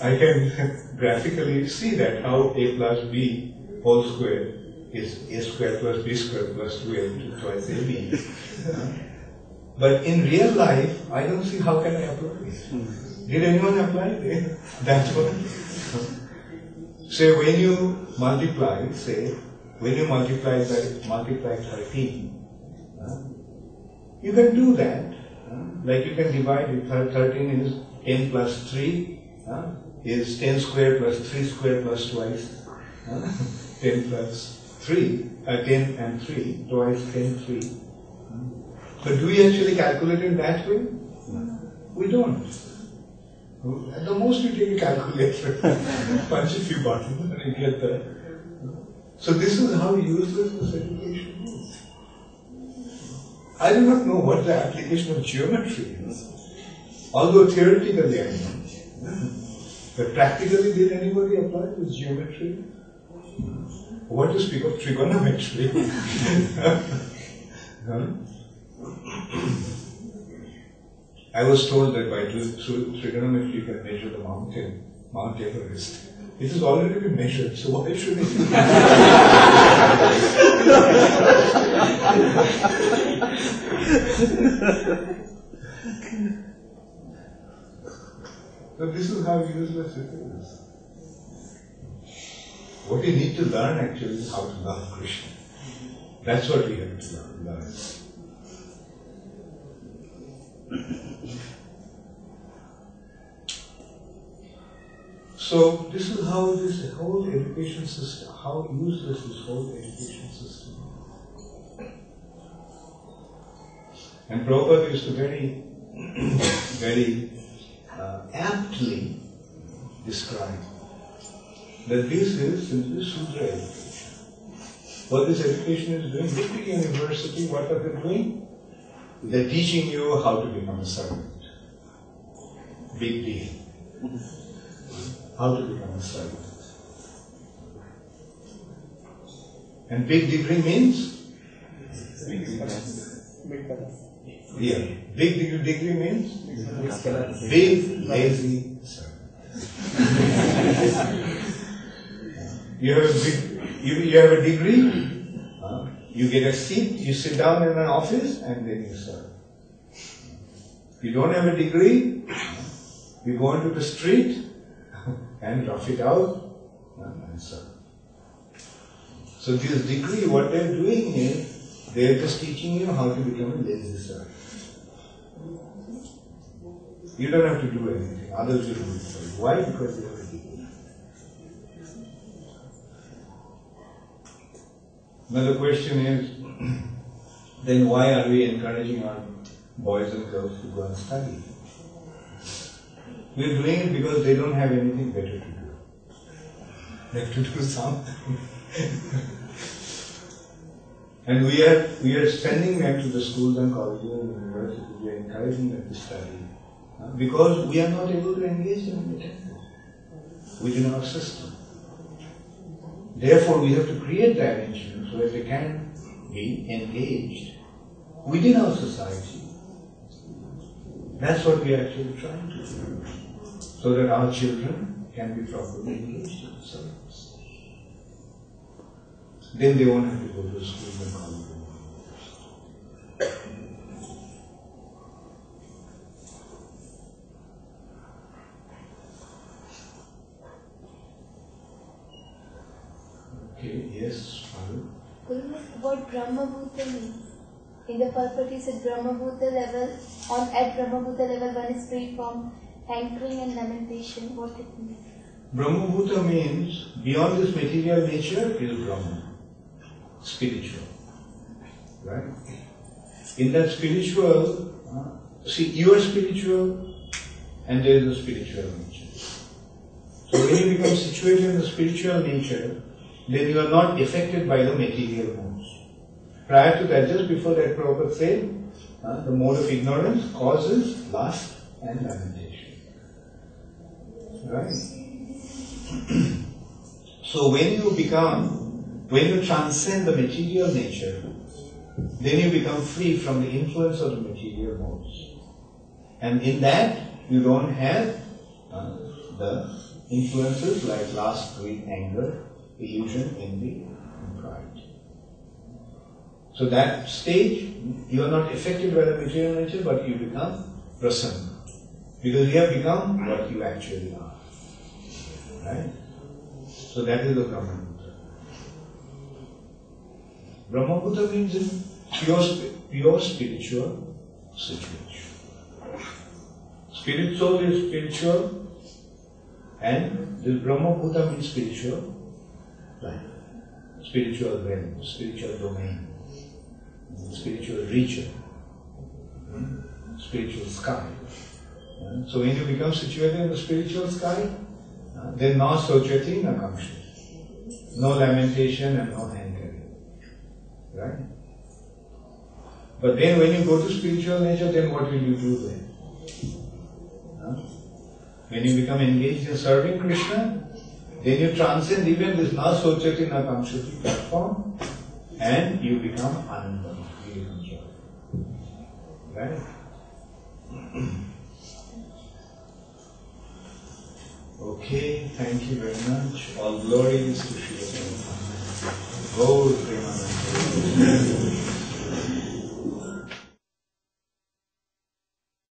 I can graphically see that how a plus b whole square is a square plus b square plus 2a twice ab. But in real life, I don't see how can I apply it. Did anyone apply it? That's what. Say when you multiply 13, you can do that. Like you can divide it. 13 is 10 plus 3 is 10 square plus 3 square plus twice 10 plus 3, 10 and 3, twice 10, 3. But do we actually calculate it that way? We don't. At the most we take a calculator, punch a few buttons and you get that. So this is how useless this education is. I do not know what the application of geometry is, although theoretically I know. But practically, did anybody apply this geometry? What to speak of trigonometry? I was told that by through trigonometry you can measure the Mount Everest. It has already been measured, so why should it be? So this is how useless it is. What we need to learn actually is how to love Krishna. That's what we have to learn. So this is how this whole education system, how useless this whole education system is. And Prabhupada used to very, very aptly describe that this is simply Sudra education. What this education is doing, big university, what are they doing? They're teaching you how to become a servant. Big deal. How to become a servant. And big degree means? Yeah. Big degree means? Big lazy servant. You have a degree, You get a seat, you sit down in an office, and then you serve. If you don't have a degree, you go into the street and rough it out and serve. So this degree, what they're doing is, they're just teaching you how to become a lazy servant. You don't have to do anything, others will do it for you. Why? Because you have a degree. Now the question is, then why are we encouraging our boys and girls to go and study? We're doing it because they don't have anything better to do. They have to do something. And we are sending them to the schools and colleges and universities. We are encouraging them to study. Because we are not able to engage them in the temple within our system. Therefore, we have to create the arrangement so that they can be engaged within our society. That's what we are actually trying to do, so that our children can be properly engaged in the service. Then they won't have to go to school and college. Okay, yes, Aru. What Brahma Bhuta means? In the first part he said Brahma Bhuta level, at Brahma Bhuta level one is free from hankering and lamentation. What it means? Brahma Bhuta means beyond this material nature is Brahman, spiritual. Right? In that spiritual, see, you are spiritual and there is a spiritual nature. So when you become situated in the spiritual nature, then you are not affected by the material modes. Prior to that, just before that, Prabhupada said, the mode of ignorance causes lust and lamentation. Right? So when you transcend the material nature, then you become free from the influence of the material modes. And in that, you don't have the influences like lust, greed, anger, illusion, envy, and pride. So that stage, you are not affected by the material nature, but you become prasanna. Because you have become what you actually are. Right? So that is the Brahma Bhuta. Brahma Bhuta means in pure spiritual situation. Spirit soul is spiritual, and this Brahma Bhuta means spiritual life, spiritual realm, spiritual domain, spiritual region, spiritual sky. So when you become situated in the spiritual sky, then no sochati, no kamshati, no lamentation and no hankering. Right? But then when you go to spiritual nature, then what will you do then? When you become engaged in serving Krishna, then you transcend even this na sochati na kamshati platform and you become ananda, you become joy. Right? Okay, thank you very much. All glory is to Srila Prabhupada. Gaur Premanand.